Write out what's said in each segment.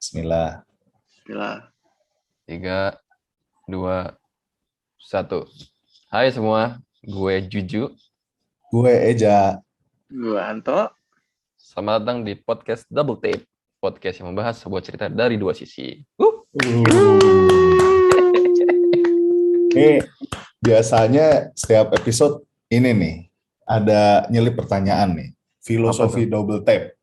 Bismillah. Bismillah. 3, 2, 1. Hai semua, gue Juju. Gue Eja. Gue Anto. Selamat datang di podcast Double Tape. Podcast yang membahas sebuah cerita dari dua sisi. Ini biasanya setiap episode ini nih, ada nyelip pertanyaan nih. Filosofi double tap.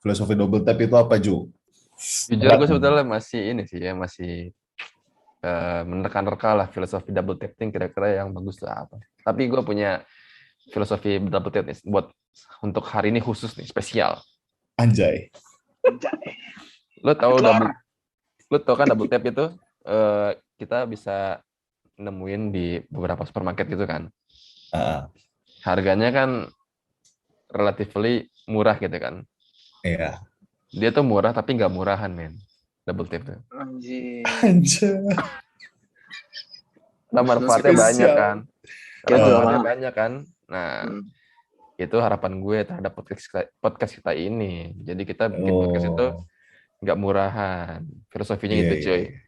Filosofi double tap itu apa, Ju? Jujur gue sebetulnya masih menerka-nerka lah filosofi double taping kira-kira yang bagus tuh apa. Tapi gue punya filosofi double tap nih buat untuk hari ini khusus nih, spesial. Anjay. Lo tau kan double tap itu kita bisa nemuin di beberapa supermarket gitu kan. Harganya kan relatively murah gitu kan. Iya. Dia tuh murah tapi nggak murahan, men. Double tap tuh. Anjay. Nah, manfaatnya banyak kan. Manfaatnya banyak kan. Nah, itu harapan gue terhadap podcast kita ini. Jadi kita bikin podcast itu nggak murahan. Filosofinya gitu, cuy. Iya.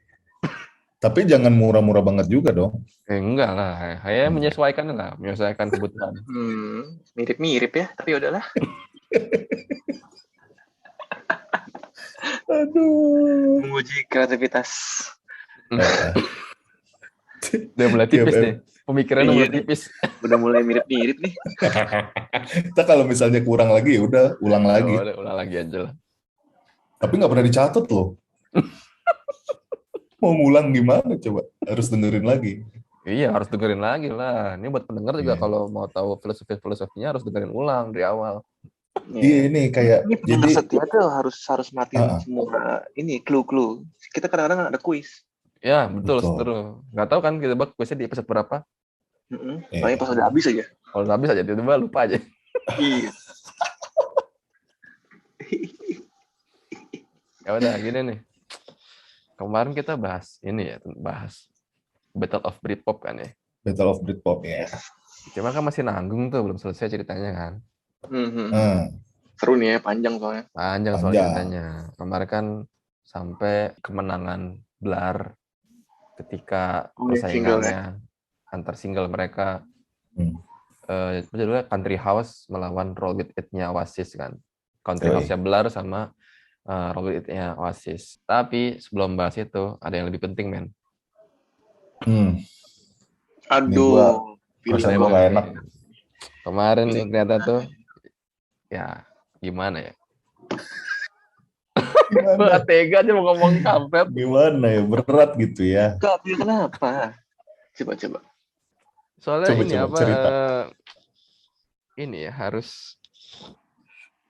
Tapi jangan murah-murah banget juga dong. Enggak lah. Saya menyesuaikan kebutuhan. Mirip-mirip ya, tapi udahlah. Aduh. Menguji kreativitas. Udah mulai tipis nih. Pemikirannya mulai tipis. Udah mulai mirip-mirip nih. Kita kalau misalnya kurang lagi, udah ulang lagi. Ulang lagi aja lah. Tapi nggak pernah dicatat loh. Mau ngulang gimana coba? Harus dengerin lagi. Iya, harus dengerin lagi lah. Ini buat pendengar juga kalau mau tahu filosofinya harus dengerin ulang dari awal. Iya, ini kayak ini jadi setia tuh harus matiin semua ini clue. Kita kadang-kadang ada kuis. Ya, betul. Nggak tahu kan kita buat kuisnya di episode berapa? Paling pas udah habis aja. Kalau udah habis aja tiba-tiba lupa aja. Iya. Ya udah gini nih. Kemarin kita bahas Battle of Britpop kan ya. Battle of Britpop ya. Cuma kan masih nanggung tuh, belum selesai ceritanya kan. Seru nih ya, panjang soalnya. Panjang soal ceritanya. Kemarin kan sampai kemenangan Blur ketika persaingannya antar single mereka. Judulnya Country House melawan Roll With It-nya Oasis kan. Country House-nya Blur sama Roll With It-nya Oasis. Tapi sebelum bahas itu, ada yang lebih penting, men. Aduh. Rasanya gue gak enak. Kemarin ternyata tuh, ya gimana ya? Gue gak tega aja mau ngomong kampret. Gimana ya, berat gitu ya. Kenapa? Coba. Soalnya ini ya harus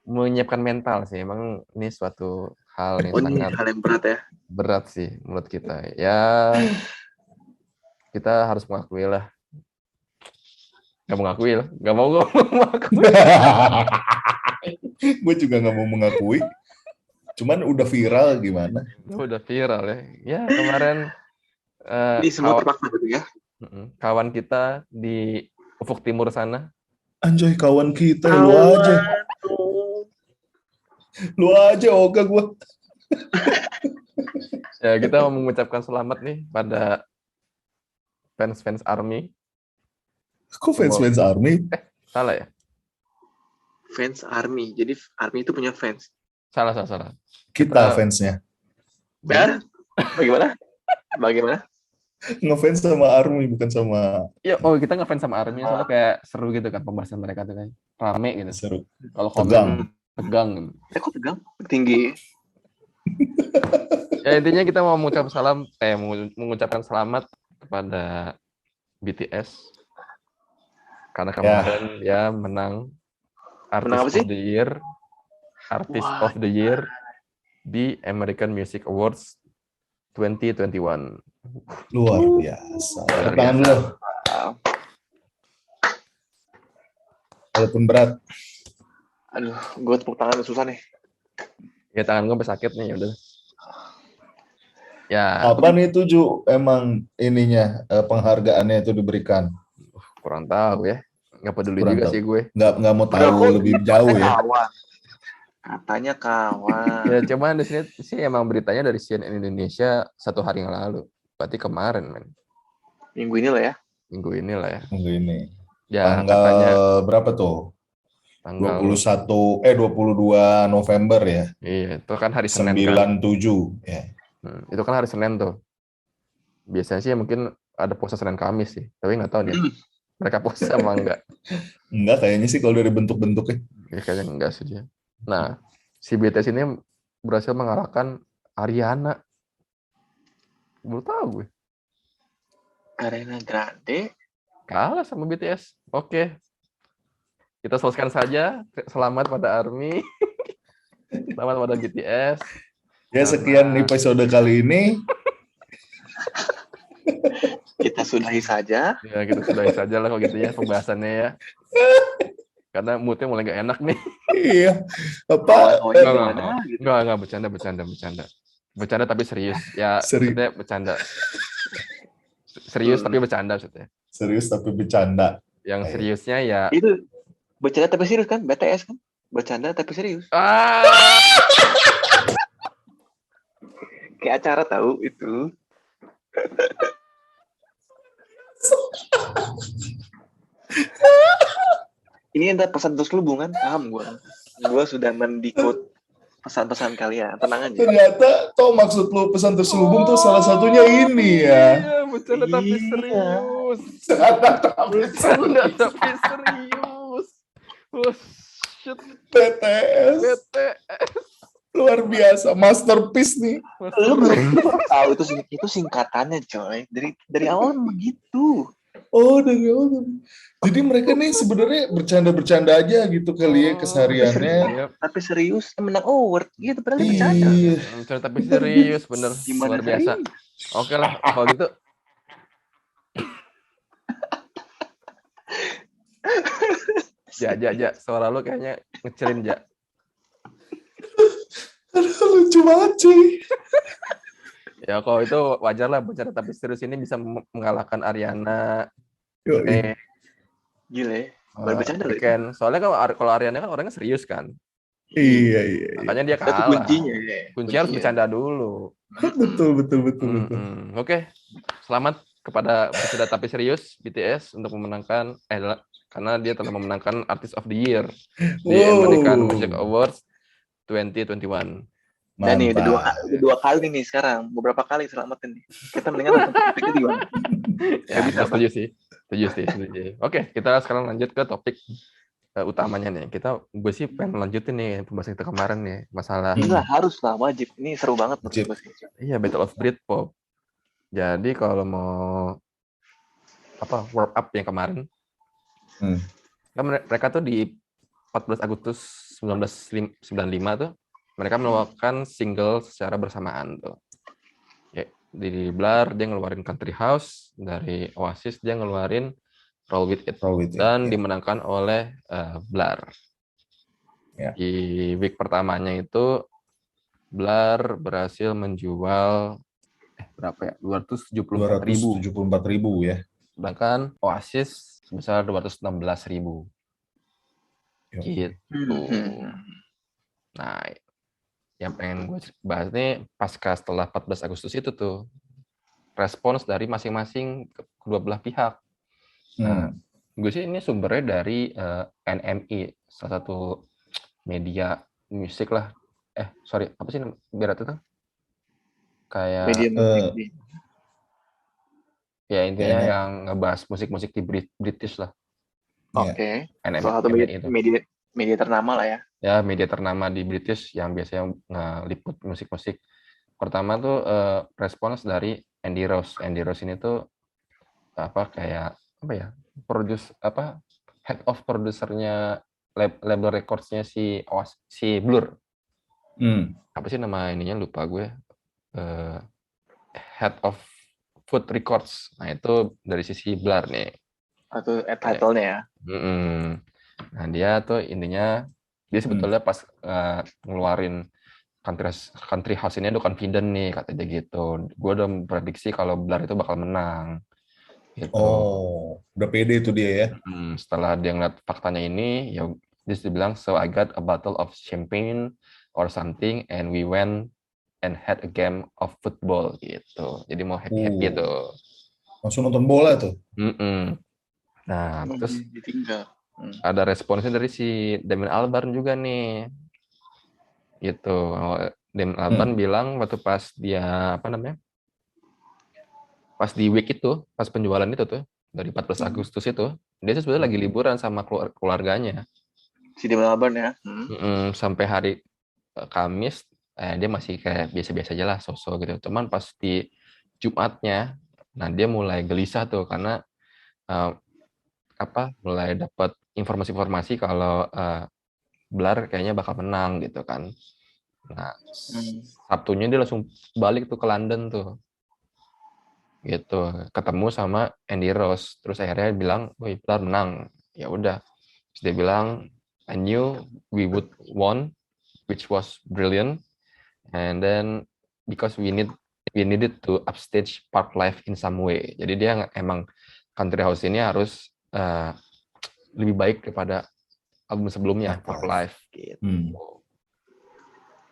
menyiapkan mental sih. Emang ini suatu hal yang hal yang berat ya. Berat sih menurut kita. Ya kita harus mengakui lah. Gak mau mengakui. Gue juga gak mau mengakui. Cuman udah viral gimana? Udah viral ya. Ya kemarin. Ini semua terpaksa gitu ya. Kawan kita di ufuk timur sana. Anjay, kawan kita. Lu aja Oga gue. Ya kita mau mengucapkan selamat nih pada fans ARMY. Kok fans ARMY? Salah ya? Fans ARMY. Jadi ARMY itu punya fans. Salah. Kita fansnya. Dan bagaimana? Ngefans sama ARMY bukan sama. Iya, kita ngefans sama ARMY soalnya kayak seru gitu kan pembahasan mereka tuh kan. Rame gitu. Seru. Kalau komen tegang. Kok tegang? Tinggi. Ya intinya kita mau mengucapkan selamat kepada BTS karena kemarin dia menang Artist of the Year di American Music Awards 2021. Luar biasa. Tangan lo. Walaupun berat. Aduh, gue tepuk tangan susah nih. Ya tangan gue sakit nih, udah. Ya. Apa nih tujuh emang ininya penghargaannya itu diberikan? Kurang tahu ya. Nggak peduli juga sih gue. Nggak mau tahu lebih jauh ya. Katanya kawan. Ya cuman di sini sih emang beritanya dari CNN Indonesia 1 hari yang lalu. Berarti kemarin, men. Minggu ini lah ya. Minggu ini lah ya. Minggu ini. Ya Tanggal katanya berapa tuh? tanggal 22 November ya. iya, itu kan hari Senin kan. 97 ya. Itu kan hari Senin tuh. Biasanya sih mungkin ada puasa Senin Kamis sih. Tapi nggak tahu nih. Mereka puasa apa enggak. Enggak kayaknya sih kalau dari bentuk-bentuknya. Ya, kayaknya enggak sih dia. Nah, si BTS ini berhasil mengalahkan Ariana. Baru tahu gue. Ariana Grande Kalah sama BTS. Oke. Kita selesaikan saja. Selamat pada ARMY. Selamat pada BTS. Ya sekian episode kali ini. kita sudahi saja. Ya kita sudahi saja lah kalau gitu ya pembahasannya ya. Karena moodnya mulai nggak enak nih. Iya. Apa? Enggak, bercanda. Bercanda tapi serius. Ya, maksudnya bercanda. Serius tapi bercanda maksudnya. Serius tapi bercanda. Yang seriusnya ya itu bercanda tapi serius kan? BTS kan? Bercanda tapi serius. Kayak acara tahu itu. Ini ada pesan terselubung kan? Paham gue. Gue sudah mendikut pesan-pesan kalian. Tenang aja. Ternyata toh maksud lu pesan terselubung tuh salah satunya ini ya. Iya, bercanda tapi serius. Bercanda tapi serius. Oh, shit. BTS. Luar biasa, masterpiece nih. Lu tahu itu singkatannya, coy. Dari awal begitu. Oh, dari awal. Jadi mereka nih sebenarnya bercanda-bercanda aja gitu kali ya kesehariannya. Tapi serius menang award gitu padahal bercanda. Bercanda tapi serius, bener. Luar biasa. Oke lah, kalau gitu. Ja, suara lu kayaknya ngecelin, Ja. Aduh, lucu banget cuy. Ya kalau itu wajar lah, bercanda tapi serius ini bisa mengalahkan Ariana. Gile, baru bercanda loh. Soalnya kalau Ariana kan orangnya serius kan. Iya. Makanya dia kalah. Kuncinya harus bercanda dulu. Betul. Oke, selamat kepada bercanda tapi serius BTS untuk memenangkan karena dia telah memenangkan Artist of the Year di American Music Awards 2021. Dan nih dua kali nih sekarang, beberapa kali selamatin nih. Kita mendingan topik kedua. Ya bisa setuju sih. Oke, kita sekarang lanjut ke topik utamanya nih. Gue sih pengen lanjutin nih pembahasan kita kemarin nih masalah. Iya harus lah, wajib. Ini seru banget. Iya, Battle of Britpop. Jadi kalau mau warm up yang kemarin, kan mereka tuh di 14 Agustus 1995 tuh mereka melakukan single secara bersamaan tuh. Ya, di Blur dia ngeluarin Country House, dari Oasis dia ngeluarin Roll With It, dan dimenangkan oleh Blur. Yeah. Di week pertamanya itu Blur berhasil menjual berapa ya? 274.000 ya. Sedangkan Oasis sebesar 216.000. Gitu. Nah, yang pengen gue bahas nih pasca setelah 14 Agustus itu tuh respons dari masing-masing kedua belah pihak. Nah, gue sih ini sumbernya dari NME, salah satu media musik lah. Apa sih berat itu? Kayak ya intinya yang ngebahas musik-musik di British lah. Oke. Salah satu media ternama lah ya. Ya, media ternama di British yang biasanya ngeliput musik-musik. Pertama tuh respons dari Andy Rose. Andy Rose ini tuh head of produsernya label records-nya si Blur. Apa sih nama ininya lupa gue. Head of Food Records. Nah, itu dari sisi Blur nih. Atau title-nya ya. Nah, dia tuh intinya dia sebetulnya pas ngeluarin country house ini udah confident nih katanya gitu. Gue udah memprediksi kalau Blur itu bakal menang. Gitu. Oh, udah pede itu dia ya. Setelah dia ngeliat faktanya ini, ya dia bilang, so I got a bottle of champagne or something and we went and had a game of football gitu. Jadi mau happy tuh. Langsung nonton bola tuh. Nah, terus ditinggal. ada responsnya dari si Damien Albarn juga nih. Gitu. Damien Albarn bilang waktu pas dia pas di week itu, pas penjualan itu tuh dari 14 Agustus itu, dia tuh sebenarnya lagi liburan sama keluarganya. Si Damien Albarn ya. Sampai hari Kamis dia masih kayak biasa-biasa aja lah, sosok gitu. Cuman pas di Jumatnya, nah dia mulai gelisah tuh karena mulai dapat informasi-informasi kalau Blur kayaknya bakal menang gitu kan. Nah, Sabtunya dia langsung balik tuh ke London tuh. Gitu, ketemu sama Andy Rose, terus akhirnya bilang, "Woi, Blur menang." Ya udah. Terus dia bilang, "I knew we would won, which was brilliant. And then because we needed to upstage Park Life in some way." Jadi dia emang Country House ini harus lebih baik daripada album sebelumnya, Park Life gitu.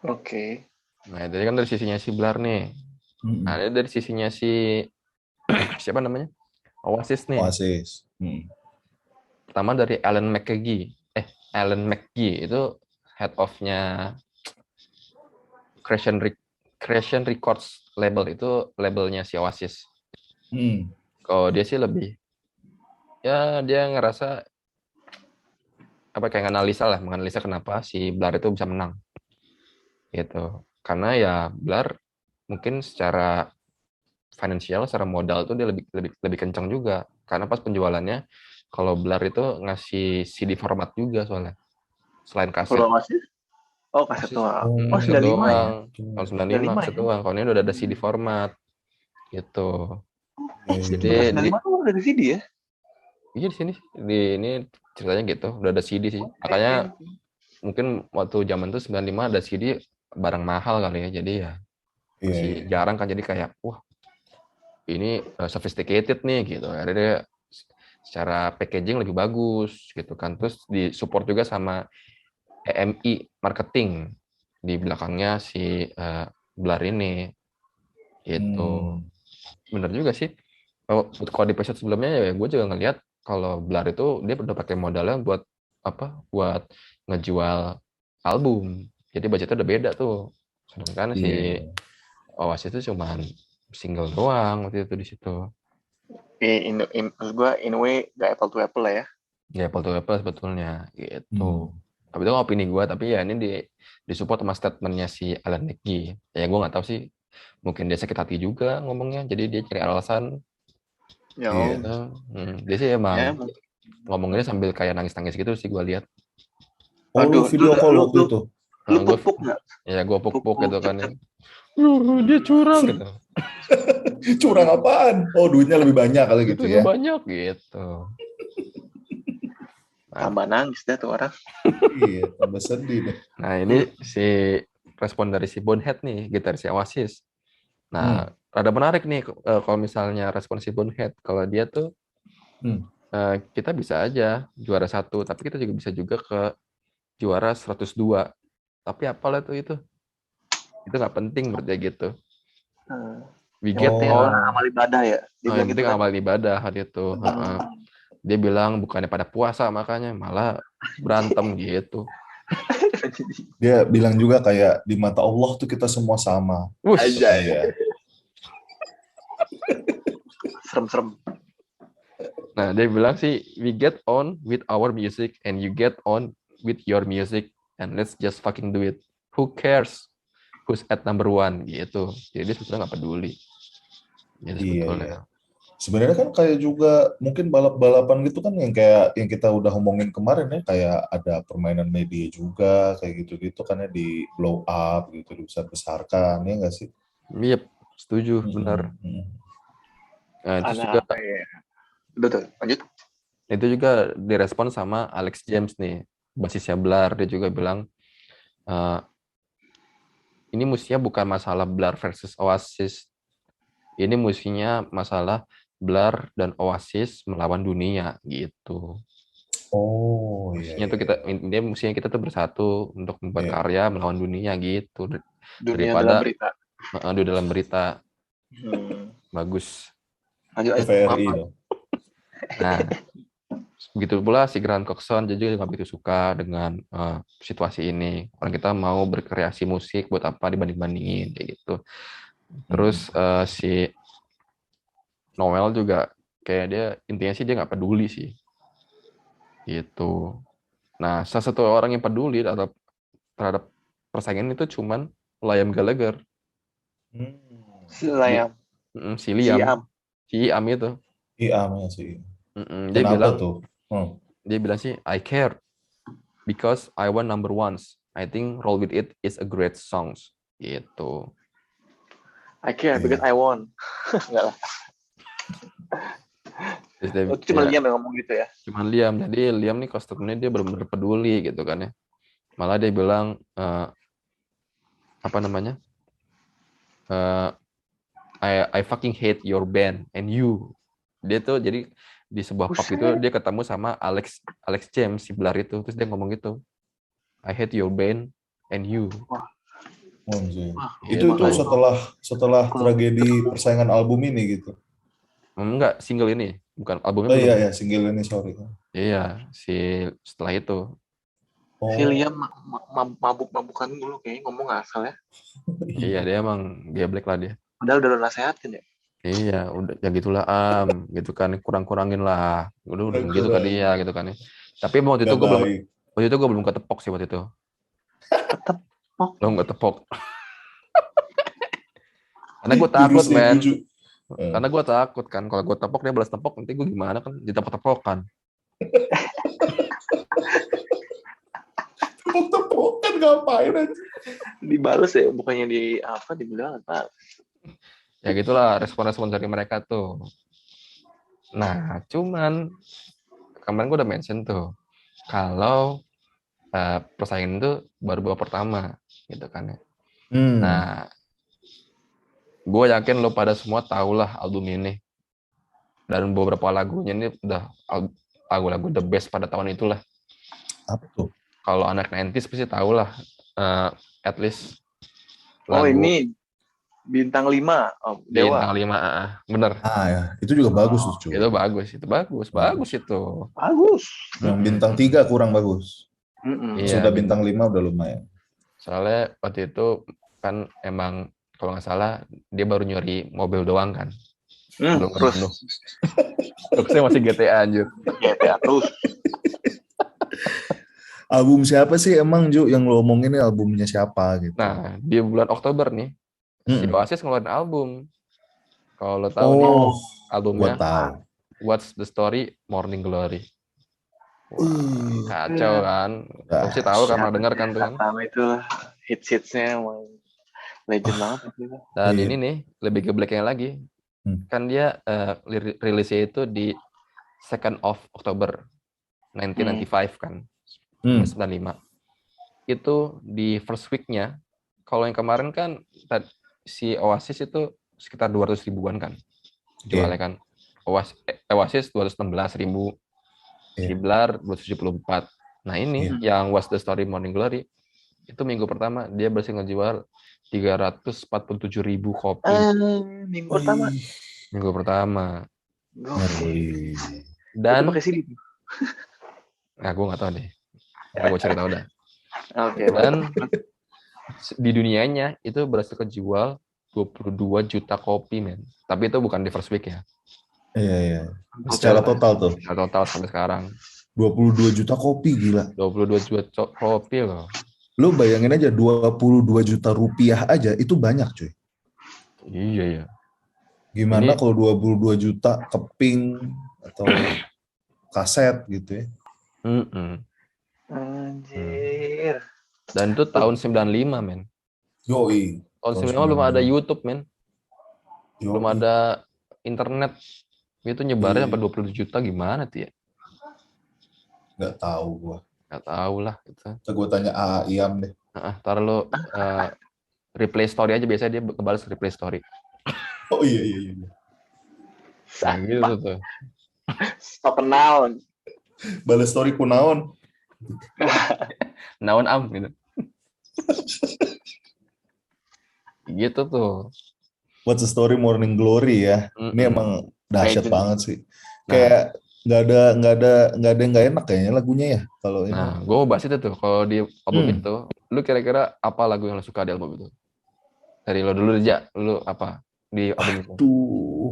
Oke. Nah, jadi kan dari sisinya si Blur nih. Nah, dari sisinya si siapa namanya? Oasis nih. Oasis. Pertama dari Alan McGee itu head of-nya Creation Records label, itu labelnya si Oasis. Kalau dia sih lebih, ya dia ngerasa kayak menganalisa kenapa si Blur itu bisa menang. Gitu. Karena ya Blur mungkin secara finansial, secara modal tuh dia lebih kencang juga. Karena pas penjualannya, kalau Blur itu ngasih CD format juga soalnya. Selain kaset. Kalau Oasis? Oh, kaset doang. Oh, 95 ya? Tahun 95 kaset doang. Kalau ini udah ada CD format. Gitu. Jadi 95 tuh udah ada CD ya? Iya di sini. Ini ceritanya gitu. Udah ada CD sih. Makanya mungkin waktu zaman tuh 95 ada CD barang mahal kali ya. Jadi ya masih jarang kan. Jadi kayak, wah ini sophisticated nih gitu. Akhirnya dia secara packaging lebih bagus gitu kan. Terus disupport juga sama EMI marketing di belakangnya si Blur ini gitu. Bener juga sih. Kalau di episode sebelumnya ya gue juga ngelihat kalau Blur itu dia udah pakai modalnya buat ngejual album. Jadi budgetnya udah beda tuh. Sedangkan si Oasis itu cuma single doang waktu itu di situ. Maksud gue in a way gak apple to apple lah ya. Ya apple to apple sebetulnya gitu. Tapi itu opini gue, tapi ya ini disupport sama statementnya si Alan McGee. Ya gue nggak tahu sih, mungkin dia sakit hati juga ngomongnya, jadi dia cari alasan. Gitu. Dia sih emang ngomonginnya sambil kayak nangis-nangis gitu sih gue lihat. Lu video call waktu itu? Lu puk-puk nggak? Ya gue puk-puk gitu kan ya. Dia curang gitu. Curang apaan? Oh, duitnya lebih banyak kali gitu ya. Lebih banyak gitu. Tambah nangis dah tuh orang. Iya, tambah sedih deh. Nah, ini si respon dari si Bonehead nih, gitaris Oasis. Nah, rada menarik nih kalau misalnya respon si Bonehead. Kalau dia tuh kita bisa aja juara 1, tapi kita juga bisa juga ke juara 102. Tapi apalah tuh itu nggak penting menurut dia gitu. We get on amal ibadah ya. Yang penting amal ibadah hari itu. Dia bilang bukannya pada puasa makanya malah berantem gitu. Dia bilang juga kayak di mata Allah tuh kita semua sama. Aja ya. Serem-serem. Nah, dia bilang sih, we get on with our music and you get on with your music and let's just fucking do it. Who cares who's at number 1 gitu. Jadi dia sebetulnya nggak peduli. Gitu sebetulnya. Iya. Sebenarnya kan kayak juga mungkin balap-balapan gitu kan yang kayak yang kita udah ngomongin kemarin ya, kayak ada permainan media juga kayak gitu-gitu kan ya, di blow up gitu, dibesar-besarkan, ya nggak sih? Iya, setuju, benar. Nah, itu juga Betul, lanjut. Itu juga direspon sama Alex James nih, basisnya Blur. Dia juga bilang ini mestinya bukan masalah Blur versus Oasis. Ini mestinya masalah Blur dan Oasis melawan dunia gitu. Oh, Musinya tuh musinya kita tuh bersatu untuk membuat karya melawan dunia gitu. Dunia dalam Daripada berita. di dalam berita. Bagus. Lanjut. TVRI dong. Nah, begitu pula si Grant Coxon jadi nggak begitu suka dengan situasi ini. Orang kita mau berkreasi musik buat apa dibanding-bandingin kayak gitu. Terus si Noel juga kayak dia intinya sih dia nggak peduli sih. Gitu. Nah, salah satu orang yang peduli terhadap persaingan itu cuman Liam Gallagher. Si Liam. Si Liam. Si Iam itu. Iamnya sih. Dia bilang tuh? Dia bilang sih, I care because I want number ones. I think Roll With It is a great songs. Gitu. I care because I won. Enggak lah. Itu cuma Liam yang ngomong gitu ya? Cuma Liam. Jadi Liam nih kostumnya dia benar-benar peduli gitu kan ya. Malah dia bilang, apa namanya? I fucking hate your band and you. Dia tuh jadi di sebuah pub itu dia ketemu sama Alex James si Blar itu. Terus dia ngomong gitu. I hate your band and you. Itu setelah tragedi persaingan album ini gitu. Enggak, single ini, bukan albumnya. Oh iya, single ini, sorry. Iya, setelah itu. Si Liam mabuk-mabukan dulu kayaknya ngomong asal ya. Iya, dia emang geblek lah dia. Padahal udah nasehatin ya. Iya, udah ya gitulah gitu kan, kurang-kurangin lah. Udah gitu kan dia gitu kan ya. Tapi waktu itu gue belum ketepok sih waktu itu. Ketepok? Belum ketepok. Karena gue takut, men. Karena gue takut kan, kalau gue tepok dia balas tepok, nanti gue gimana kan, ditepok-tepokan. Tepok-tepokan ngapain aja? Dibales ya, bukannya dibilang apa? Ya gitulah respon-respon dari mereka tuh. Nah, cuman kemarin gue udah mention tuh, kalau persaingan itu baru babak pertama, gitu kan ya. Nah, gue yakin lo pada semua tahu lah album ini. Dan beberapa lagunya ini udah lagu-lagu the best pada tahun itulah. Apa tuh? Kalau anak 90s pasti tahu lah, at least lagu. Oh ini Bintang 5, Dewa. Bintang 5, bener. Ya, itu juga bagus tuh. Itu bagus itu. Bagus. Yang Bintang 3 kurang bagus. Iya, sudah Bintang 5 udah lumayan. Soalnya waktu itu kan emang kalau nggak salah dia baru nyuri mobil doang kan. Belum penuh. Terusnya masih GTA anjir. GTA terus. Album siapa sih emang Ju yang lo omongin ini albumnya siapa gitu? Nah, di bulan Oktober nih si Oasis ngeluarin album. Kalau lo tahu nih albumnya What's the Story Morning Glory. Wah, kacau kan? Lo sih tahu karena denger kan tuh kan? Pertama itu hits-hitsnya legend banget. Dan ini nih lebih gebleknya lagi. Kan dia rilisnya itu di 2nd of October 1995 kan. 1995. Itu di first week-nya. Kalau yang kemarin kan si Oasis itu sekitar 200 ribuan kan. Jualnya kan. Oasis 216 ribu. Si Blar 274. Nah ini yang What's the Story Morning Glory itu minggu pertama dia berhasil ngejual 347 ribu kopi. Minggu pertama. Dan nah gue nggak tahu deh. Gue cari tahu dah. Dan di dunianya itu berhasil kejual 22 juta kopi, men. Tapi itu bukan di first week ya. Iya. Secara total tuh. Secara total sampai sekarang. 22 juta kopi, gila. 22 juta kopi loh. Lu bayangin aja 22 juta rupiah aja itu banyak, cuy. Iya. Gimana kalau 22 juta keping atau kaset gitu ya. Anjir. Dan itu tahun 95, men. Yoi. Tahun 95 belum ada YouTube, men. Belum ada internet. Itu nyebarnya sampai 20 juta gimana tuh ya? Nggak tahu gua. Nggak tahu lah. Gitu. Gue tanya Iam deh. Ntar lo replay story aja, biasanya dia kebalas replay story. Oh iya. Nah, gitu tuh. So kenal. Balas story kunaon. Naon gitu. Gitu tuh. What's the story Morning Glory ya. Ini emang dahsyat Legend. banget sih. Nah. Kayak nggak ada yang nggak enak kayaknya lagunya ya kalau ini. Nah, gue mau bahas itu tuh. Kalau di album itu, lu kira-kira apa lagu yang lu suka di album itu? Dari lo dulu aja, lu apa di album itu? Tuh,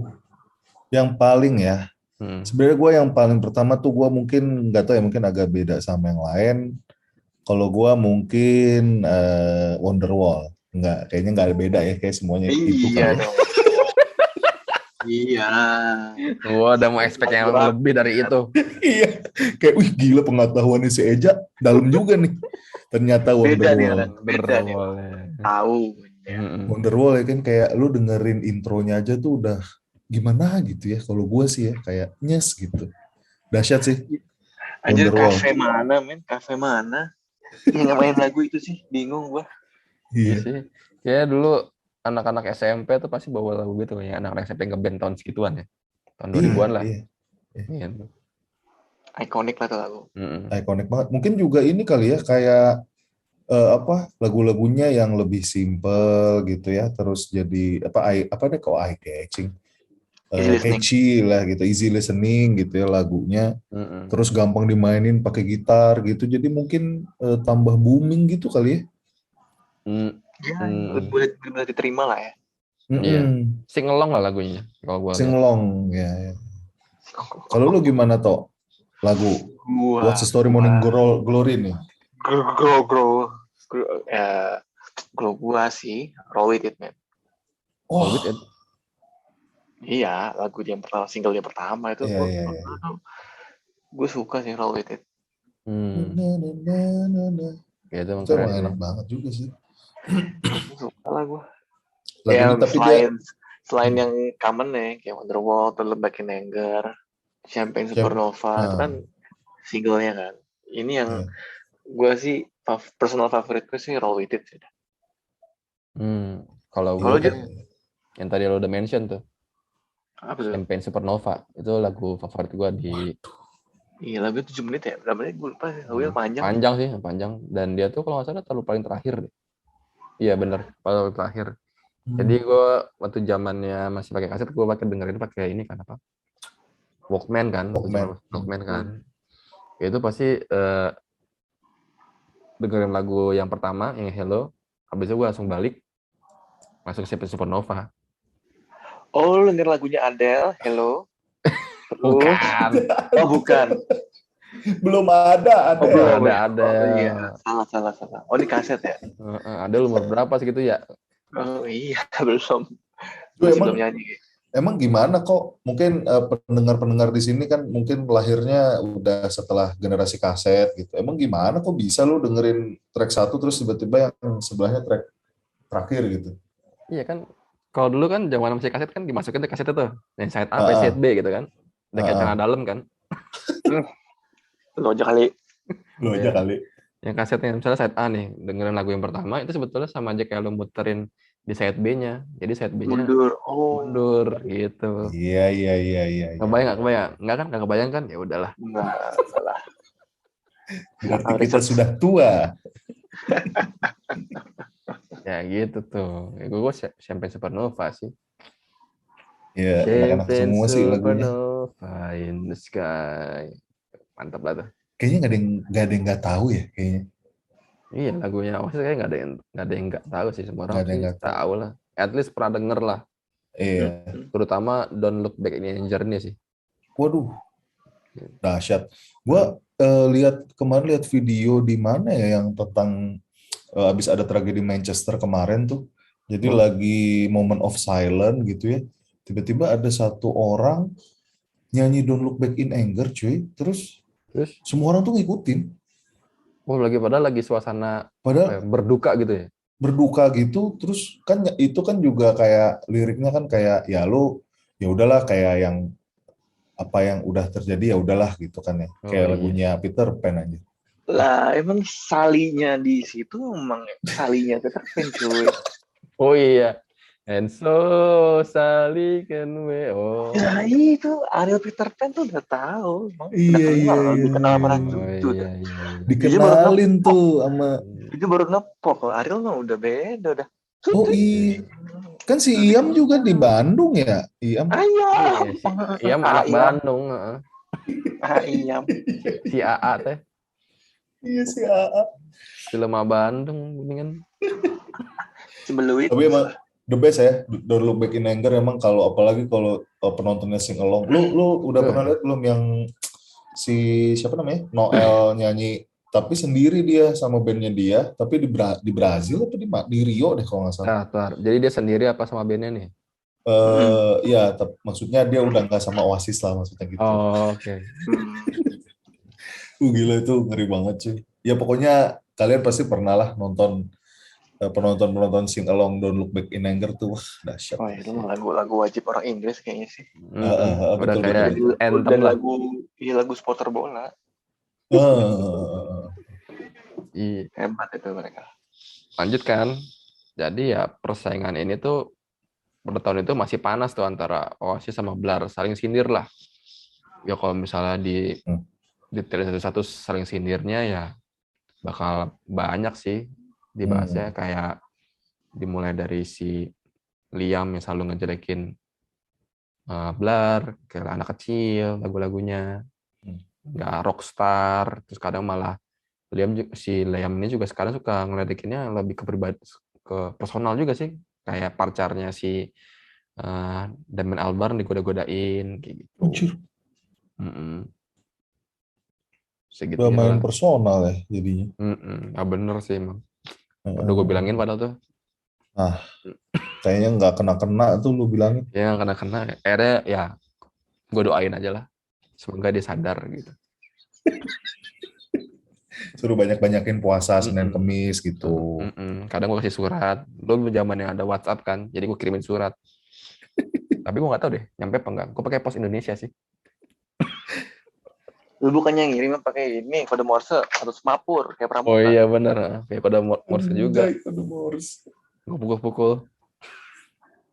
yang paling ya. Sebenarnya gue yang paling pertama tuh gue mungkin nggak tahu ya, mungkin agak beda sama yang lain. Kalau gue mungkin Wonderwall. Kayaknya nggak ada beda ya, kayak semuanya itu Iya kali. dong. Iya. Gua udah mau expect yang lebih dari itu. Iya, kayak wih gila pengetahuannya si Eja dalam juga nih. Ternyata Wonderwall. Beda nih. Tahu. Wonderwall ya kan, kayak lu dengerin intronya aja tuh udah gimana gitu ya. Kalau gue sih ya kayak nyes gitu. Dahsyat sih. Anjir, Wonderwall. kafe mana yang main lagu itu sih, bingung gua. Iya sih. Ya dulu anak-anak SMP tuh pasti bawa lagu gitu ya, anak-anak SMP ngeband tahun segituan ya. Tahun 2000-an lah. Iya. Ikonik lah tuh lagu. Ikonik banget. Mungkin juga ini kali ya, kayak lagu-lagunya yang lebih simple gitu ya, terus jadi apa deh kok eye catching. Catchy lah gitu, easy listening gitu ya lagunya. Terus gampang dimainin pakai gitar gitu. Jadi mungkin tambah booming gitu kali ya. Boleh diterima lah ya. Iya. Sing-along lah lagunya kalau gua lihat. Sing-along ya. Kalau lu gimana toh? Lagu What's the Story Morning Glory nih? Grow gua sih Roll With It, man. Roll With It. Iya, lagu yang pertama, single yang pertama itu. Gue suka sih Roll With It. Ya, itu emang keren. Enak banget juga sih. Suka lah gue. Ya, selain yang common nih, kayak Wonderwall, Look Back in Anger, Champagne Supernova, itu kan singlenya kan. Ini yang gue sih personal favorit gue sih Roll With It sih. Kalau gue yang tadi lo udah mention tuh, Champagne Supernova, itu lagu favorit gue di. Iya, lagu 7 menit ya? Berapa menit gue lupa sih, lagunya panjang. Panjang sih, panjang. Dan dia tuh kalau nggak salah terlalu paling terakhir deh. Iya bener, paling terakhir. Jadi gue waktu zamannya masih pakai kaset, gue dengerin pakai ini kan apa? Walkman kan. Ya, itu pasti dengerin lagu yang pertama, yang Hello. Habis itu gue langsung balik, masuk ke Supernova. Oh, lu denger lagunya Adele, Hello? Bukan. Oh, bukan. Belum ada. Belum ada. Oh, iya. Salah. Oh, di kaset ya? Adele umur berapa sih gitu ya? Oh iya, belum. Belum nyanyi. Emang gimana kok? Mungkin pendengar-pendengar di sini kan mungkin lahirnya udah setelah generasi kaset gitu. Emang gimana kok bisa lu dengerin track 1 terus tiba-tiba yang sebelahnya track terakhir gitu? Iya kan, kalau dulu kan zaman masih kaset kan dimasukin ke kaset itu, yang side A, side B gitu kan. Udah kayak celana dalam kan. Lo aja kali. Yang kasetnya misalnya side A nih, dengerin lagu yang pertama, itu sebetulnya sama aja kayak lo muterin di side B-nya. Jadi side B-nya mundur gitu. Iya. Kebayang? Enggak kan? Enggak kebayang kan? Ya udahlah. Enggak salah. Berarti kita sudah tua. Ya gitu tuh. Ya, gue Champagne Supernova sih. Ya, anak-anak semua sih lagunya. Supernova in the sky. Mantap lah tuh. Kayaknya nggak ada yang nggak tahu ya kayaknya. Iya, lagunya maksudnya kayak nggak ada yang nggak tahu sih, semua orang sih tahu lah. At least pernah denger lah. Iya. Terutama Don't Look Back in Anger nih sih. Waduh, dahsyat. Gua kemarin lihat video di mana ya yang tentang abis ada tragedi Manchester kemarin tuh. Jadi lagi moment of silence gitu ya. Tiba-tiba ada satu orang nyanyi Don't Look Back in Anger, cuy. Terus semua orang tuh ngikutin. Oh, padahal lagi suasana berduka gitu ya. Berduka gitu, terus kan itu kan juga kayak liriknya kan kayak ya lu ya udahlah, kayak yang apa yang udah terjadi ya udahlah gitu kan ya. Kayak lagunya Peter Pan aja. Lah, emang salinya di situ emang salinya Peter Pan, cuy. Oh iya. And so Sally can we. Oh. Ya itu Ariel Peter Pan tuh udah tahu, udah Iya, kenal, iya, iya, dikenal iya. sama Oh Ratu itu iya udah. iya iya. Dia baru Dikenalin nepok, tuh sama itu baru nepok. Kalau Ariel mah udah beda udah. oh iya, kan si Udah Iam juga di dikenal. Bandung ya, Iam. Ayam, Iya si Iam anak ayam, Bandung, heeh. ayam. Si AA teh Iya si AA. si lemah Bandung mendingan. Cembeluit. Tapi emang the best ya, Don't Look Back in Anger emang kalau apalagi kalau penontonnya sing along. Lu udah pernah lihat belum yang si siapa namanya? Noel nyanyi tapi sendiri dia sama bandnya dia, tapi di Brazil apa di Rio deh kalau nggak salah. Nah, tuh. Jadi dia sendiri apa sama bandnya nih? Ya, maksudnya dia udah nggak sama Oasis lah maksudnya gitu. Oh, oke. Gila itu ngeri banget cuy. Ya pokoknya kalian pasti pernah lah nonton penonton sing along Don't Look Back in Anger tuh. Wah, dahsyat. Oh itu mah lagu wajib orang Inggris kayaknya sih. Udah Betul, kayak betul. anthem Dan lah. lagu supporter bola. Iya. Hebat itu mereka. Lanjut kan. Jadi ya persaingan ini tuh pada tahun itu masih panas tuh antara Oasis sama Blur, saling sindir lah. Ya kalau misalnya di detail satu-satu saling sindirnya ya bakal banyak sih dibahasnya, kayak dimulai dari si Liam yang selalu ngejelekin Blur, kayak anak kecil lagu-lagunya nggak rockstar, terus kadang malah si Liam ini juga sekarang suka ngeledekinnya lebih ke pribadi, ke personal juga sih, kayak pacarnya si Damon Albarn digoda-godain kayak gitu. Anjir. Segitunya Udah main lah. personal ya jadinya. Ah, bener sih emang. Udah gue bilangin padahal tuh. Ah, kayaknya nggak kena-kena tuh lu bilangin. Ya kena. Akhirnya ya gue doain aja lah. Semoga dia sadar gitu. Suruh banyak-banyakin puasa Senin Kemis gitu. Kadang gue kasih surat. Dulu zaman yang ada WhatsApp kan, jadi gue kirimin surat. Tapi gue nggak tahu deh, nyampe apa enggak. Gue pakai pos Indonesia sih. Lu bukannya ngirim pakai ini kode Morse atau semapur kayak pramuka. Oh iya benar, kayak kode Morse juga. Kode Morse. Gue pukul-pukul.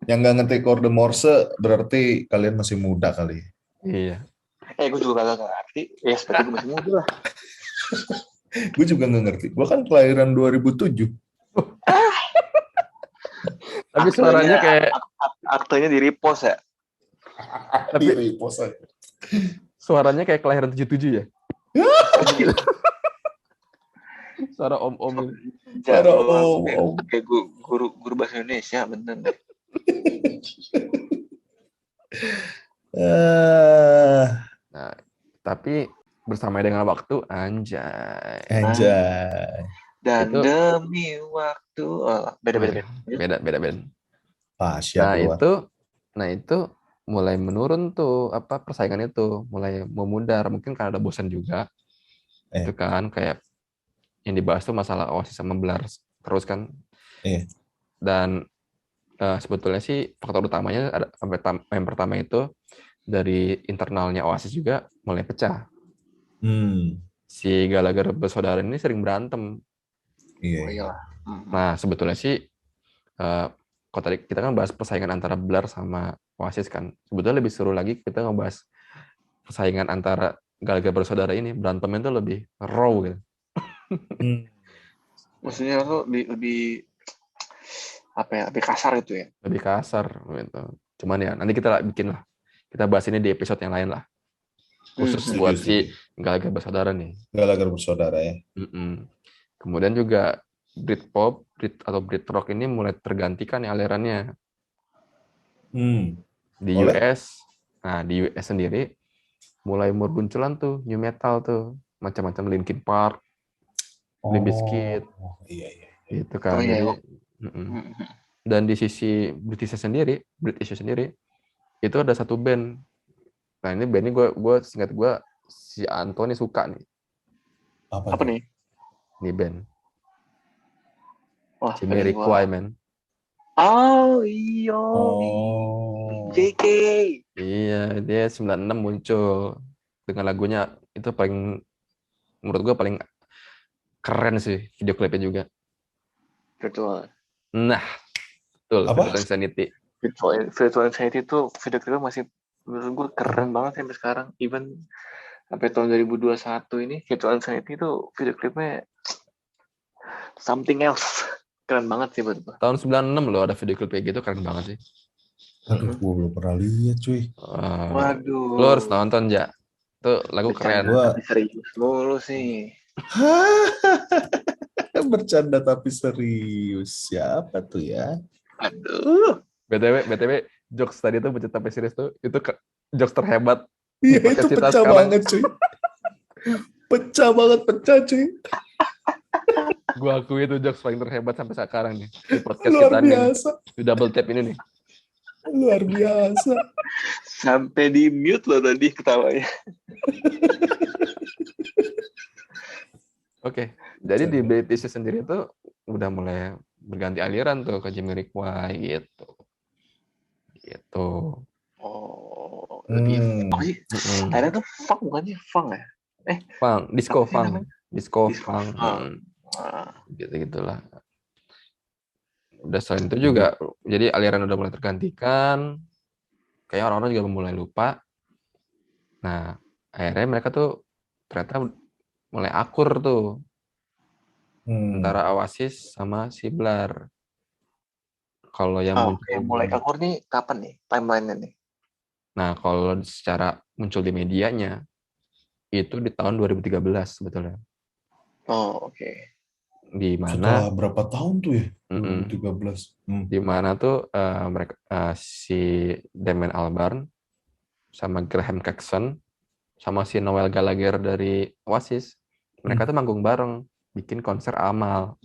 Yang nggak ngerti kode Morse berarti kalian masih muda kali. Iya. Gue juga kagak ngerti. Ya seperti gue masih muda lah. Gue juga nggak ngerti. Gue kan kelahiran 2007. Tapi suaranya kayak aktenya di repost ya. Tapi di repost aja. Suaranya kayak kelahiran 77 ya. Suara om-om. Suara om. Kayak guru bahasa Indonesia bener deh. Nah, tapi bersama dengan waktu anjay. Dan itu, demi waktu beda. Nah itu mulai menurun tuh persaingan itu mulai memudar, mungkin karena ada bosan juga. Itu kan kayak yang dibahas tuh masalah Oasis sama Blur terus kan. Dan sebetulnya sih faktor utamanya ada yang pertama itu dari internalnya Oasis juga mulai pecah. Si Gallagher bersaudara ini sering berantem. Iya. Nah sebetulnya sih kalau tadi kita kan bahas persaingan antara Blur sama Oasis kan, sebetulnya lebih seru lagi kita ngebahas persaingan antara Gallagher bersaudara ini, berantemnya itu lebih raw gitu. Maksudnya tuh lebih lebih kasar itu ya? Lebih kasar gitu. Cuman ya nanti kita bikin lah, kita bahas ini di episode yang lain lah, khusus buat si Gallagher bersaudara nih. Gallagher bersaudara ya. Kemudian juga Britpop atau Britrock ini mulai tergantikan ya alirannya. Di US sendiri mulai munculan tuh new metal tuh, macam-macam Linkin Park, Limp Bizkit, gitu kan. Dan di sisi British sendiri itu ada satu band. Nah ini band ini gue seingat gue si Anthony suka nih. Apa nih? Ini band. Jamiroquai, men. Oh iya. JK. Iya, dia 96 muncul dengan lagunya itu menurut gue paling keren sih, video klipnya juga. Betul. Nah, Betul, Apa? Virtual Insanity. Virtual Insanity itu video klipnya masih menurut gue keren banget sampai sekarang. Even sampai tahun 2021 ini Virtual Insanity itu video klipnya something else. Keren banget sih buat gue. Tahun 96 loh ada video klip kayak gitu, keren banget sih. Aduh, gue belum pernah lihat cuy. Waduh. Lo harus nonton, Ja. Itu lagu keren. Tapi serius mulu sih. Bercanda tapi serius. Siapa tuh ya? Aduh. BTW, jokes tadi tuh bercerita tapi serius tuh, itu jokes terhebat. Iya, di podcast itu kita pecah sekarang. banget cuy. Pecah cuy. Gue akui itu jokes paling terhebat sampai sekarang nih. Di podcast Luar kita biasa. nih. Di double tap ini nih. Luar biasa. Sampai di mute loh tadi ketawanya. Oke, jadi di British sendiri tuh udah mulai berganti aliran tuh ke Jamiroquai gitu. Gitu. Oh, lebih apa sih? Akhirnya tuh funk bukan sih? Funk ya? Funk, disco apa sih funk. namanya? Disco Disco funk. funk. Gitu-gitulah. Udah selain itu juga, jadi aliran udah mulai tergantikan. Kayak orang-orang juga mulai lupa. Nah, akhirnya mereka tuh ternyata mulai akur tuh. Antara Oasis sama si Blur. Kalau yang muncul mulai akur nih kapan nih timeline-nya nih? Nah, kalau secara muncul di medianya itu di tahun 2013 sebetulnya. Oh, oke. Di mana setelah berapa tahun tuh ya? 2013. Di mana tuh mereka si Damon Albarn sama Graham Coxon sama si Noel Gallagher dari Oasis, mereka tuh manggung bareng bikin konser amal.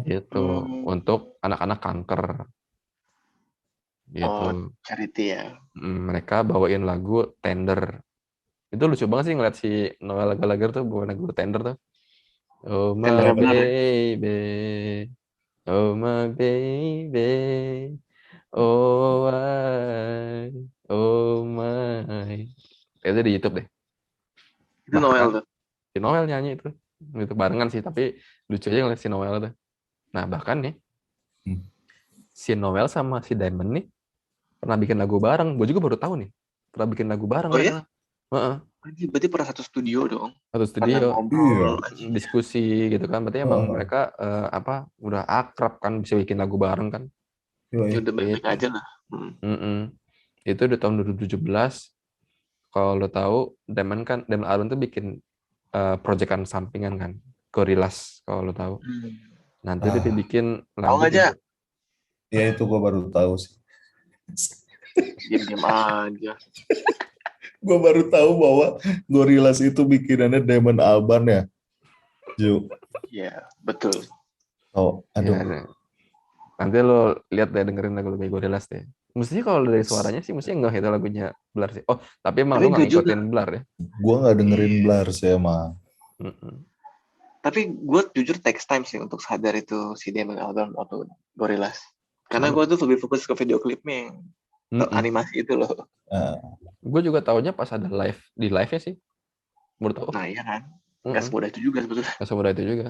Gitu untuk anak-anak kanker. Gitu. Charity ya. Mereka bawain lagu Tender. Itu lucu banget sih ngeliat si Noel Gallagher tuh bawain lagu Tender tuh. Oh my baby, oh my baby, oh I, oh my. Itu di YouTube deh. Itu Noel tuh. Si Noel nyanyi itu barengan sih, tapi lucu aja ngeliat si Noel tuh. Nah bahkan nih, si Noel sama si Damon nih pernah bikin lagu bareng. Gue juga baru tahu nih, pernah bikin lagu bareng. Oh ya? Berarti pernah satu studio dong. Satu studio, ngobrol, diskusi gitu kan. Berarti emang mereka udah akrab kan, bisa bikin lagu bareng kan. Udah baik aja lah. Itu di tahun 2017. Kalau lo tahu, Damon Albarn tuh bikin proyekan sampingan kan, Gorillaz kalau lo tahu. Nanti dia bikin lagu. Tahu aja. Ya itu gue baru tahu sih. Diam-diam aja. Gue baru tahu bahwa Gorillaz itu bikinannya Damon Albarn ya, Ju. Iya, betul. Oh, aduh. Ya, nanti lo lihat deh, dengerin lagu Gorillaz deh. Mestinya kalau dari suaranya sih, mestinya nggak itu lagunya Blur sih. Oh, tapi emang lo nggak ngikutin Blur ya? Gue nggak dengerin Blur sih emang. Tapi gue jujur text time sih untuk sadar itu si Damon Albarn atau Gorillaz. Karena gue tuh lebih fokus ke video klipnya yang animasi itu loh. Gue juga taunya pas ada di live-nya sih. Menurut Nah iya kan. Gak semudah itu juga sebetulnya. Gak semudah itu juga.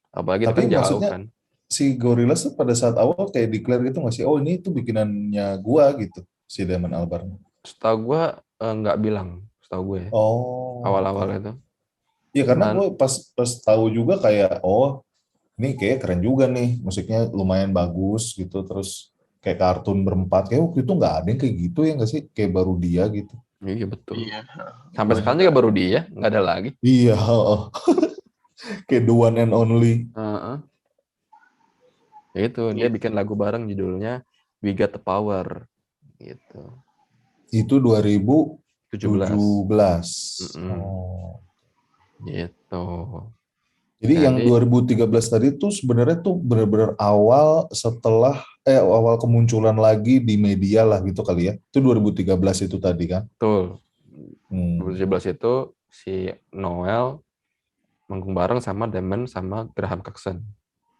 Apalagi tapi kan jauh maksudnya, kan. Si Gorillaz pada saat awal kayak declare gitu nggak sih? Oh ini tuh bikinannya gua gitu, si Damon Albarn. Setahu gue nggak bilang, setahu gue. Awal-awal itu. Iya karena gue pas tahu juga kayak ini kayak keren juga nih, musiknya lumayan bagus gitu, terus kayak kartun berempat, kayak waktu itu nggak ada yang kayak gitu ya nggak sih, kayak baru dia gitu. Iya betul. Iya. Sampai sekarang juga baru dia, nggak ada lagi. Iya, kayak the one and only. Ya itu, dia bikin lagu bareng judulnya We Got the Power gitu. Itu 2017. Gitu. Jadi yang 2013 tadi tuh sebenarnya tuh benar-benar awal setelah awal kemunculan lagi di media lah gitu kali ya. Itu 2013 itu tadi kan? Betul. 2017 itu si Noel manggung bareng sama Damon sama Graham Coxon.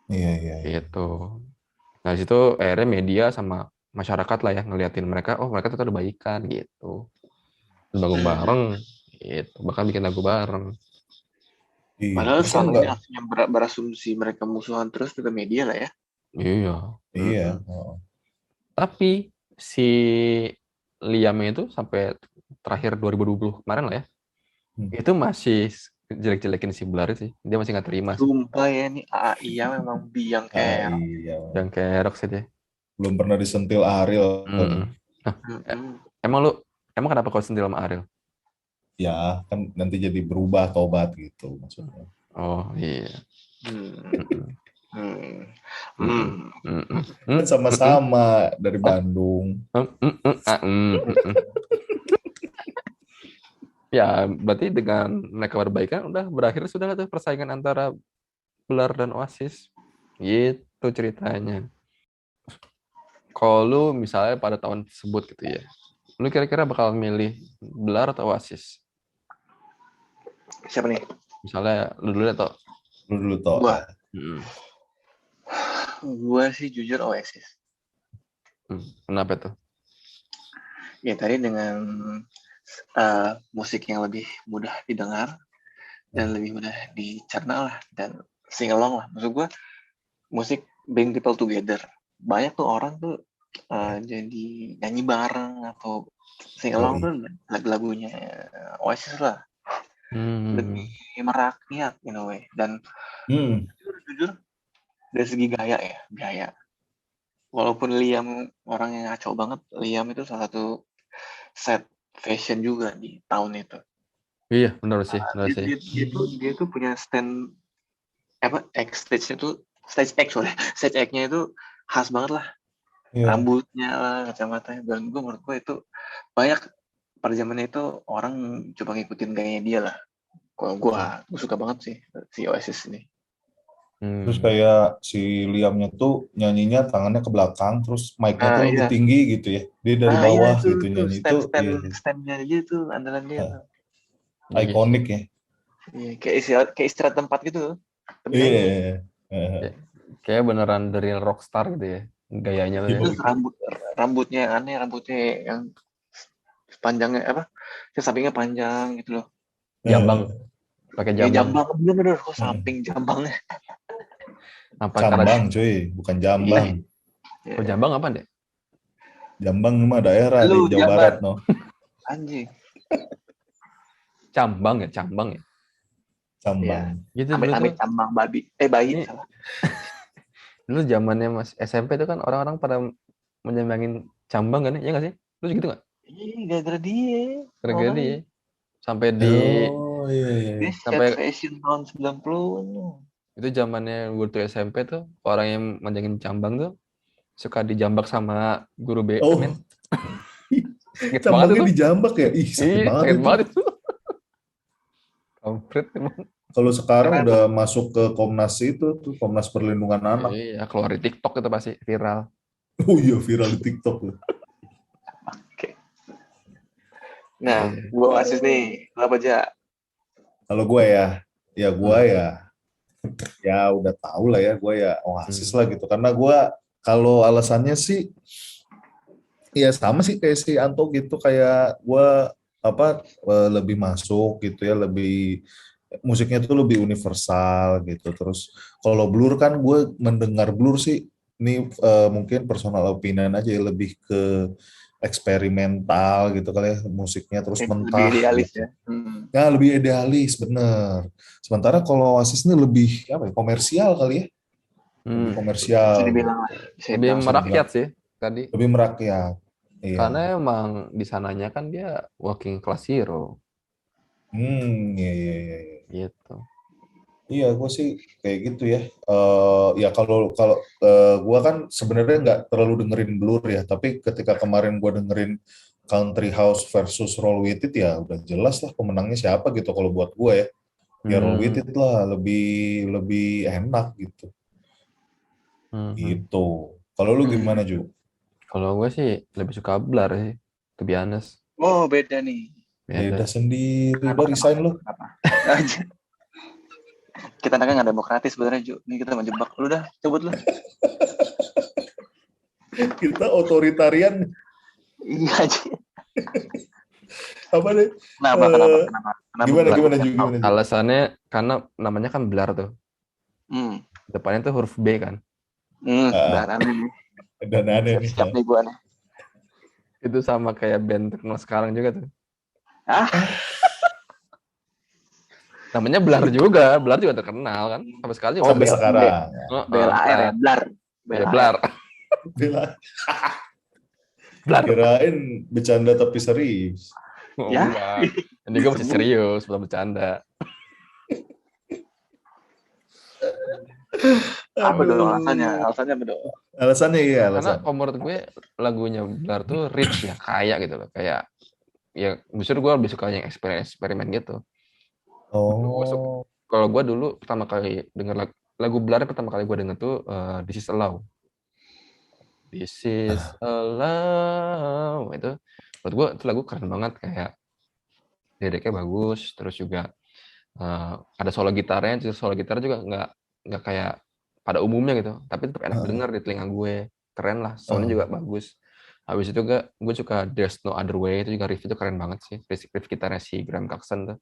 Iya. Gitu. Nah di situ akhirnya media sama masyarakat lah ya ngeliatin mereka, mereka tuh ada baikan gitu. Bangun bareng gitu, bahkan bikin lagu bareng. Padahal selama ini aslinya berasumsi mereka musuhan terus juga media lah ya. Iya. Iya. Tapi si Liamnya itu sampai terakhir 2020 kemarin lah ya, itu masih jelek-jelekin si Blur sih. Dia masih nggak terima sih. Sumpah ya, nih iya memang biang kerok. Iya. Yang kerok sih dia. Belum pernah disentil Ariel. Nah, emang kenapa kau sentil sama Ariel? Ya, kan nanti jadi berubah tobat gitu maksudnya. Oh iya. Kan sama-sama dari Bandung. Ya, berarti dengan mereka berbaikan udah berakhir sudah tuh persaingan antara Blur dan Oasis. Gitu ceritanya. Kalau lu misalnya pada tahun tersebut gitu ya, lu kira-kira bakal milih Blur atau Oasis? Siapa nih? Misalnya lu dulu atau? Lu dulu toh. Gua sih jujur Oasis. Kenapa tuh? Ya tadi dengan musik yang lebih mudah didengar dan lebih mudah dicerna lah dan sing along lah. Maksud gue musik bring people together. Banyak tuh orang tuh jadi nyanyi bareng atau sing along tuh lagu-lagunya Oasis lah. Lebih merakyat in a way. Dan jujur dari segi gaya. Walaupun Liam orang yang ngaco banget, Liam itu salah satu set fashion juga di tahun itu. Iya, benar sih. Dia tuh punya stage act-nya itu khas banget lah. Rambutnya lah, kacamatanya. Dan menurut gue itu banyak pada zamannya itu orang coba ngikutin gayanya dia lah. Kalau gue suka banget sih si Oasis ini. Terus kayak si Liamnya tuh nyanyinya tangannya ke belakang, terus mic-nya tuh lebih tinggi gitu ya. Dia dari bawah gitu nyanyi itu. Stand-nya dia tuh andalan dia. Ikonik ya. Iya, kayak istirahat tempat gitu. Iya. Kayak beneran the real rockstar gitu ya. Gayanya lah ya. Terus rambutnya aneh, rambutnya yang panjangnya sampingnya panjang gitu loh. Jambang. Pakai jambang. Jambang bener kok samping jambangnya. Jambang cuy, bukan Jambang. Oh, Jambang apa deh? Jambang mah daerah di Jawa Barat no. Anjing. Cambang ya. Jambang. Gitu amit cambang bayi salah. Dulu zamannya Mas SMP itu kan orang-orang pada menyambangin cambang kan ya nggak sih? Lu gitu nggak? Iya, gara-gara dia. Gara-gara dia. Sampai di Dia sampai fashion tahun 90. Itu zamannya gue tuh SMP tuh orang yang manjangin cambang tuh suka dijambak sama guru BM. Cambangnya dijambak ya? Ih, sakit banget itu. Komplit emang. Kalau sekarang udah masuk ke Komnas itu tuh, Komnas Perlindungan Anak. Iya, keluar di TikTok itu pasti viral. Oh iya, viral di TikTok loh. Oke. Nah, gue Oasis nih, apa aja? Kalau gue ya udah tahu lah ya, gue ya Oasis lah gitu. Karena gue kalau alasannya sih, ya sama sih kayak si Anto gitu, kayak gue lebih masuk gitu ya, lebih musiknya tuh lebih universal gitu. Terus kalau Blur kan gue mendengar Blur sih, ini mungkin personal opinion aja ya, lebih ke eksperimental gitu kali ya musiknya, terus mentah. Lebih idealis gitu. Ya. Lebih idealis bener. Sementara kalau Oasis ini lebih komersial kali ya. Lebih komersial. Lebih merakyat sih tadi. Lebih merakyat. Iya. Karena emang di sananya kan dia working class hero. Iya. Gitu. Iya, gue sih kayak gitu ya. Ya kalau gue kan sebenarnya nggak terlalu dengerin Blur ya, tapi ketika kemarin gue dengerin Country House versus Roll With It ya udah jelas lah pemenangnya siapa gitu kalau buat gue ya. Ya Roll With It lah, lebih enak gitu. Gitu. Kalau lu gimana, Ju? Kalau gue sih lebih suka Blur sih, to be honest. Oh, beda nih. Beda sendiri. Udah resign lu. Kita nggak demokratis sebenarnya, Ju. Ini kita menjebak. Lu dah, cabut lu. Kita otoritarian. Iya aja. Apa deh? Kenapa? Gimana? Alasannya karena namanya kan Blur tuh. Depannya tuh huruf B kan. Dan aneh nih. Dan aneh nih. Siap nih gue nih. Itu sama kayak band terkenal sekarang juga tuh. Namanya Blur juga terkenal kan. Sampai sekarang juga. Sampai sekarang. BLAR ya, Blur. Blur. Kirain bercanda tapi serius. Oh, Ya. enggak. Ini gue masih serius, bukan bercanda. Apa dong alasannya? Alasannya apa dong? Alasannya iya, Karena kalau menurut gue lagunya Blur tuh rich ya, kaya gitu loh. Kayak ya justru gue lebih suka yang eksperimen gitu. Oh. Kalau gue dulu pertama kali denger lagu Blur pertama kali gue denger tuh This Is Allow. This Is Allow itu menurut gue itu lagu keren banget, kayak liriknya bagus, terus juga ada solo gitarnya, solo gitar juga nggak kayak pada umumnya gitu, tapi tetap enak denger di telinga gue, keren lah, soundnya juga bagus. Habis itu gue suka There's No Other Way, itu juga riff itu keren banget sih, riff gitarnya si Graham Coxon tuh.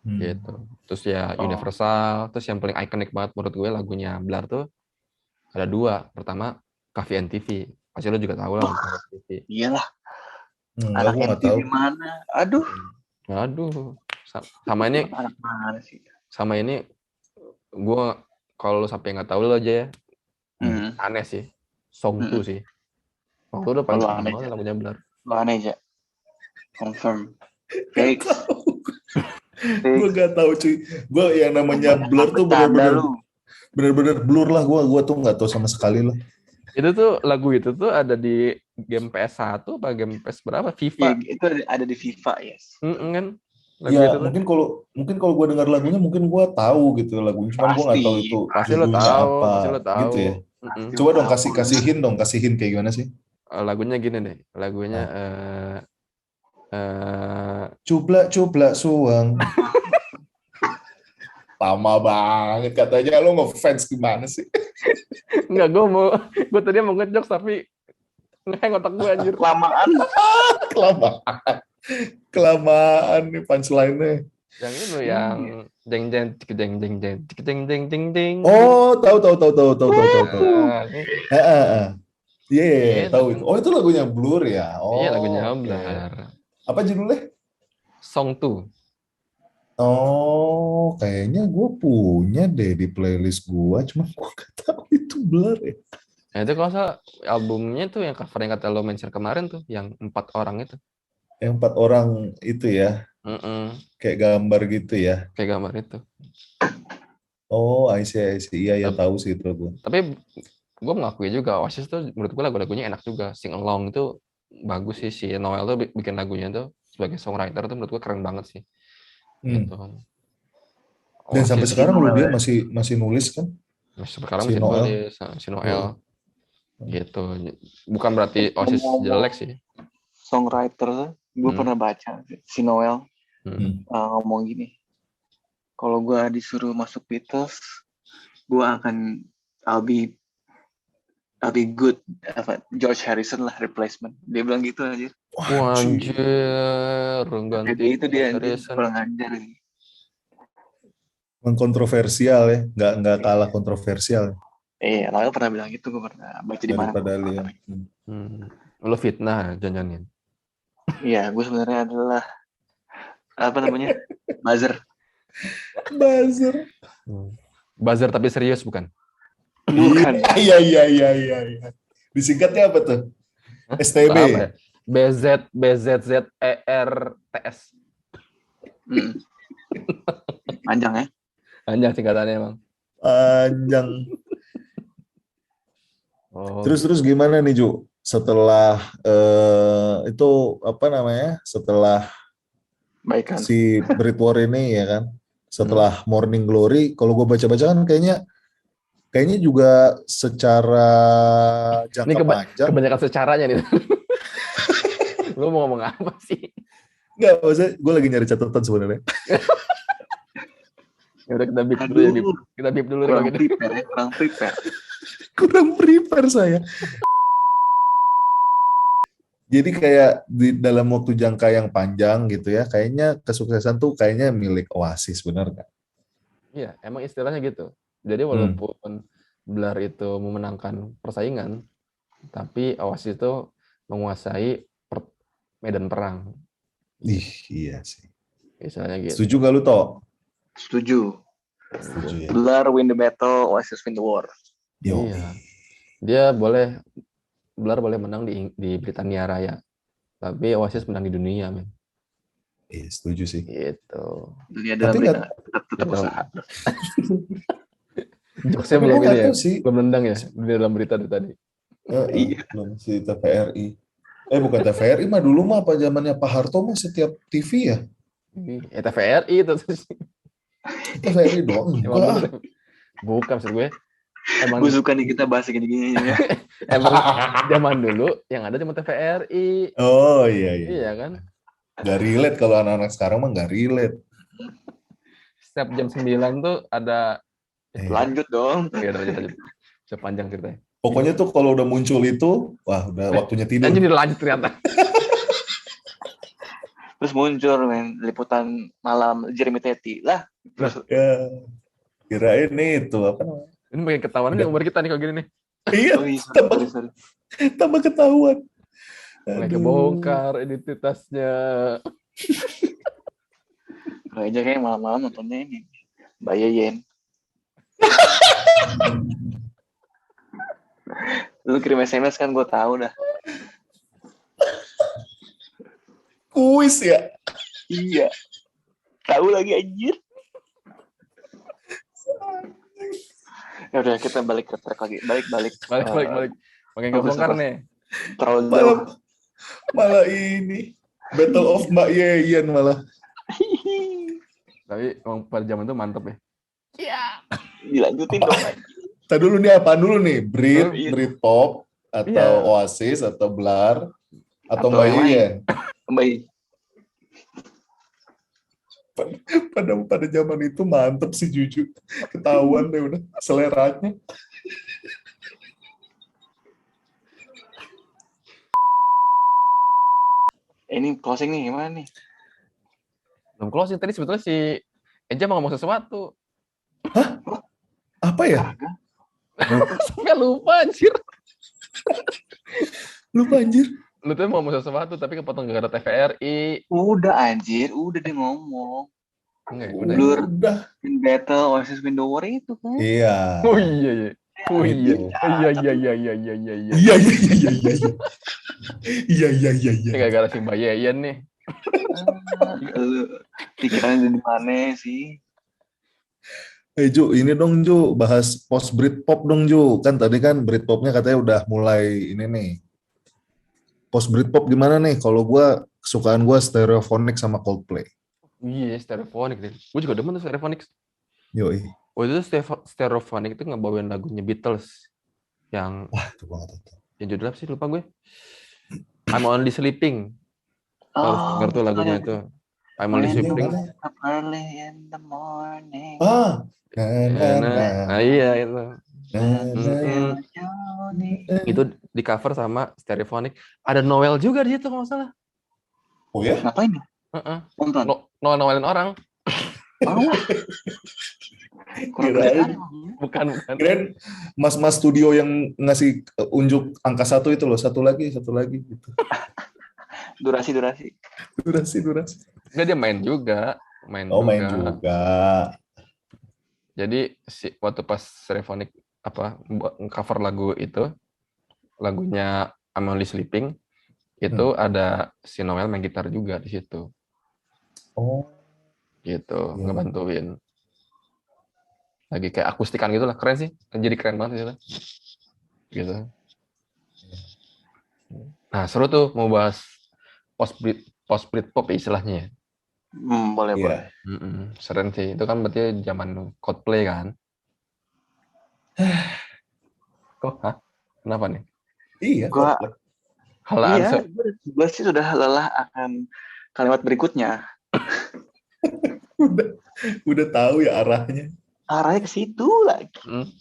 Gitu. Terus ya Universal, terus yang paling ikonik banget menurut gue lagunya Blur tuh ada dua. Pertama Coffee and TV, pasti lo juga tahu lah. TV. Iyalah. Anak MTV mana? Aduh. Sama ini. Anak mana sih? Sama ini, gue kalau sampai nggak tahu lo aja ya. Aneh sih. Song 2 sih. Song 2 udah paling aneh banget lagunya Blur. Lo aneh aja. Confirm. Fake. Gue gak tahu cuy. Gue yang namanya Blur tuh bener-bener blur lah. Gue tuh nggak tahu sama sekali lah. Itu tuh lagu itu tuh ada di game PS1 apa game PS berapa? FIFA. Ya, itu ada di FIFA, yes. Kan? Ya mungkin kalau gue dengar lagunya mungkin gue tahu gitu lagunya. Cuman gue nggak tahu itu pasti lo tahu, pasti lo tahu. Gitu ya. Coba dong kasihin kayak gimana sih? Lagunya gini deh. Lagunya Cublak suang. Lama banget katanya, lo ngefans gimana sih? Enggak, gue tadi mau ngejokes tapi ngehang otak gue anjir. Kelamaan nih punchline-nya. Yang itu yang jeng. Oh, tahu. Iya, tahu itu. Oh, itu lagunya Blur ya. Oh. Iya, lagunya Blur. Apa judulnya? Song 2. Oh, kayaknya gue punya deh di playlist gue, cuma gue gak tahu itu Blur ya. Nah, itu kalau salah albumnya tuh yang cover yang kata lo mention kemarin tuh, yang 4 orang itu. Yang 4 orang itu ya? Kayak gambar gitu ya? Kayak gambar itu. Oh, I see. Iya, tahu sih itu gue. Tapi gue mengakui juga, Oasis tuh menurut gue lagu-lagunya enak juga. Sing Along itu bagus sih. Si Noel tuh bikin lagunya tuh sebagai songwriter tuh menurut gue keren banget sih. Gitu. Dan sampai sekarang dia masih nulis kan? Sekarang masih nulis si Noel. Gitu. Bukan berarti Oasis jelek sih. Songwriter, gue pernah baca si Noel ngomong gini. Kalau gue disuruh masuk Beatles, gue akan I'll be good. George Harrison lah replacement. Dia bilang gitu aja. Anjir, ganti itu dia kurang ajar. Kontroversial ya, nggak kalah kontroversial. Noel pernah bilang gitu, gue pernah baca di mana. Lo fitnah janjanin. Iya, gue sebenarnya adalah buzzer. Buzzer tapi serius bukan? Bukan. Iya. Disingkatnya apa tuh? STB. Ya? BZZERTS. Panjang ya? Panjang singkatannya emang. Panjang. Terus gimana nih Ju? Setelah setelah Baikan. si Britwar ini ya kan, setelah Morning Glory, kalau gue baca-baca kan kayaknya juga secara jangka panjang. Kebanyakan secaranya nih. Lu mau ngomong apa sih? Enggak, maksudnya gue lagi nyari catatan sebenarnya. Ya udah kita bip dulu ya, Bip. Kita bip dulu kurang prepare. Kurang prepare saya. Jadi kayak di dalam waktu jangka yang panjang gitu ya, kayaknya kesuksesan tuh milik Oasis, benar nggak? Iya, emang istilahnya gitu. Jadi walaupun Blur itu memenangkan persaingan, tapi Oasis itu menguasai medan perang. Iya sih. Misalnya gitu. Setuju gak lu, Tok? Setuju. Setuju ya. Blur win the battle, Oasis win the war. Iya. Dia Blur boleh menang di Britania Raya, tapi Oasis menang di dunia, men. Iya, setuju sih. Gitu. Dunia dalam berita tetap Gitu. usaha. Jokesnya Tapi belum gua ini nggak ya, tahu sih. belum nendang ya di dalam berita tadi. Iya. Belum si TVRI. Bukan TVRI mah dulu mah apa zamannya Pak Harto mah setiap TV ya. TVRI itu. TVRI doang. Emang Enggak. bener. Bukan, maksud gue. Emang Gue suka nih kita bahas gini-gini ya. emang zaman dulu yang ada cuma TVRI. Oh iya. Iya kan? Gak relate kalau anak-anak sekarang mah gak relate. Setiap jam 9 tuh ada Lanjut dong. Ya udah lanjut. Sepanjang ceritanya. Pokoknya tuh kalau udah muncul itu, wah udah waktunya tidur. Anjir dilanjut ternyata. Terus muncul liputan malam Jeremy Teti lah. Terus Ya, kirain itu apa namanya? ini makin ketahuan nih umur kita nih kalau gini nih. Iya, sorry. tambah ketahuan. Mulai kebongkar identitasnya. Kayaknya kayak malam-malam nontonnya ini Mbak Yeyen. Lu kirim SMS kan gue tahu dah. Kuis ya? Iya. Tahu lagi anjir. Ya udah kita balik ke track lagi. Balik. Makin kebongkar nih. Terlalu jauh. Malah ini Battle of Mbak Yeyen malah. Tapi emang pada zaman itu mantep ya. Iya. Dilanjutin dong. Tadi dulu nih apa dulu nih? Britpop atau Oasis atau Blur atau Mbak Yeyen? Mbak Yeyen. Pada zaman itu mantep sih jujur. Ketahuan deh udah seleranya. Ini closing nih gimana nih? Belum closing tadi sebetulnya si Eja mau ngomong sesuatu. Hah? Apa ya? Sampai lupa anjir. Lupa anjir. Lu tuh mau ngomong sesuatu tapi kepotong gara-gara TVRI. Udah anjir, udah dia ngomong. Udah. In battle Oasis win the war itu kan. Iya. Oh iya. Oh iya. Iya. Gara-gara si Mbak Yeyen nih. Lu pikirannya di mana sih? Ju, ini dong Ju, bahas post Britpop dong Ju. Kan tadi kan Britpopnya katanya udah mulai ini nih. Post Britpop gimana nih? Kalau gue, kesukaan gue Stereophonics sama Coldplay. Iya, Stereophonics deh. Gue juga demen tuh Stereophonics. Yoi. Waktu itu Stereophonics itu ngebawain lagunya Beatles. Yang itu banget itu. Yang judul apa sih? Lupa gue. I'm Only Sleeping. Harus denger tuh lagunya itu. I'm Only Sleeping. Early in the morning. Nah, iya itu. Itu di cover sama Stereophonics. Ada Noel juga di situ kalau nggak salah. Oh ya? Ngapain ya? Noelin orang. Bukan. Kirain mas-mas studio yang ngasih unjuk angka 1 itu loh, satu lagi gitu. Durasi. Enggak, dia main juga. Main juga. Jadi waktu pas Stereophonics cover lagu itu, lagunya I'm Only Sleeping, itu ada si Noel main gitar juga di situ. Oh. Gitu, ngebantuin. Lagi kayak akustikan gitu lah, keren sih. Jadi keren banget gitu. Gitu. Nah, seru tuh mau bahas post Britpop istilahnya ya. Boleh. Seren sih. Itu kan berarti zaman Coldplay kan. Kenapa nih? Iya. Gue sih sudah lelah akan kalimat berikutnya. udah tahu ya arahnya. Arahnya ke situ lagi.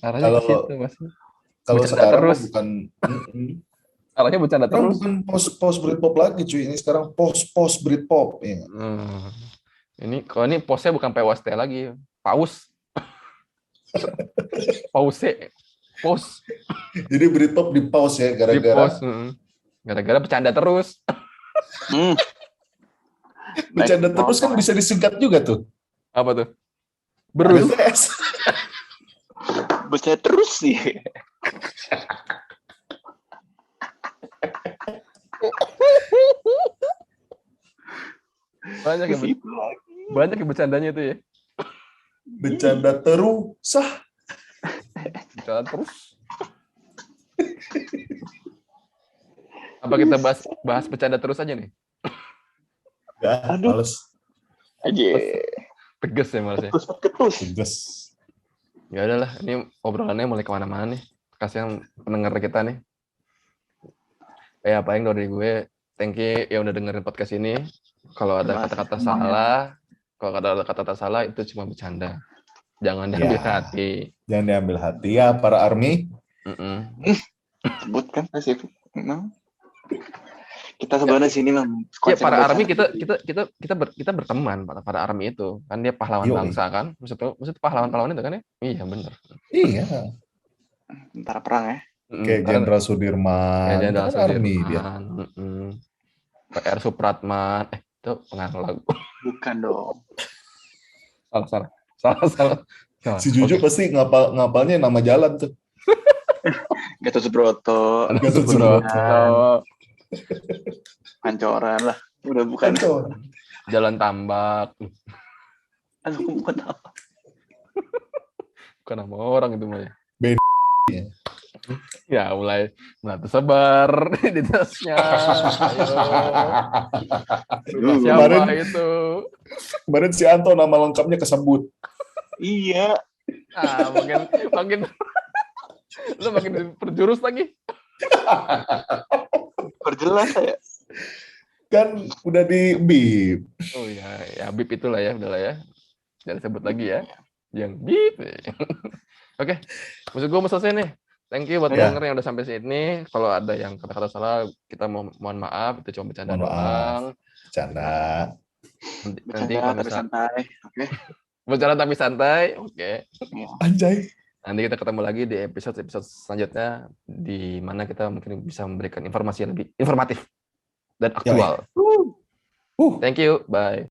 Arahnya ke situ masih. Kalau sekarang terus bukan arahnya bercanda terus. Bukan post Britpop lagi cuy. Ini sekarang post Britpop ya. Ini kalau ini postnya bukan PWST lagi, Paus. Pause. Pause. Jadi Britpop di pause ya Di gara-gara pause. Gara-gara bercanda terus. bercanda terus kan bisa disingkat juga tuh. Apa tuh? Berus. BTS. Bercanda terus sih. Banyak yang bercandanya itu ya. Bercanda terus. Bercanda terus. Apa kita bahas bercanda terus aja nih? Ya, males. Aja. Tegas ya males ya. Tegas. Ya udahlah, ini obrolannya mulai kemana-mana nih. Kasihan pendengar kita nih. Paling dari gue, thank you yang udah dengerin podcast ini. Kalau ada kata-kata salah, itu cuma bercanda. Jangan diambil hati. Jangan diambil hati ya para ARMY. Sebutkan spesifik. Kita sebenarnya sini memang. Ya, para ARMY kita berteman pada ARMY itu. Kan dia pahlawan bangsa kan. Maksud pahlawan-pahlawan itu kan ya? Iya benar. Iya. Tentara perang ya. Kayak Jenderal Sudirman. Kayak Jenderal Sudirman. ARMY dia. PR Supratman. Itu pengarang lagu. Bukan dong. Salah. Si Juju pasti ngapalnya nama jalan tuh. Gatot Subroto. Pancoran lah. Udah bukan. Jalan Tambak. Aduh, bukan apa. Bukan nama orang itu mah ya. Ya. Ya mulai tersebar di tasnya. Siapa itu? Kemarin si Anto nama lengkapnya kesebut. Iya. Makin lu makin perjurus lagi. Perjelas saya. Kan udah di bip. Oh ya bip itulah ya, udahlah ya. Jangan sebut lagi ya. Yang bip. Oke. Maksud gue mau selesai nih. Thank you buat denger yang udah sampai sini. Kalau ada yang kata-kata salah, kita mohon maaf. Itu cuma bercanda doang. Bercanda. Nanti tapi santai. Oke. Bercanda tapi santai. Oke. Anjay. Nanti kita ketemu lagi di episode selanjutnya di mana kita mungkin bisa memberikan informasi yang lebih informatif dan aktual. Thank you. Bye.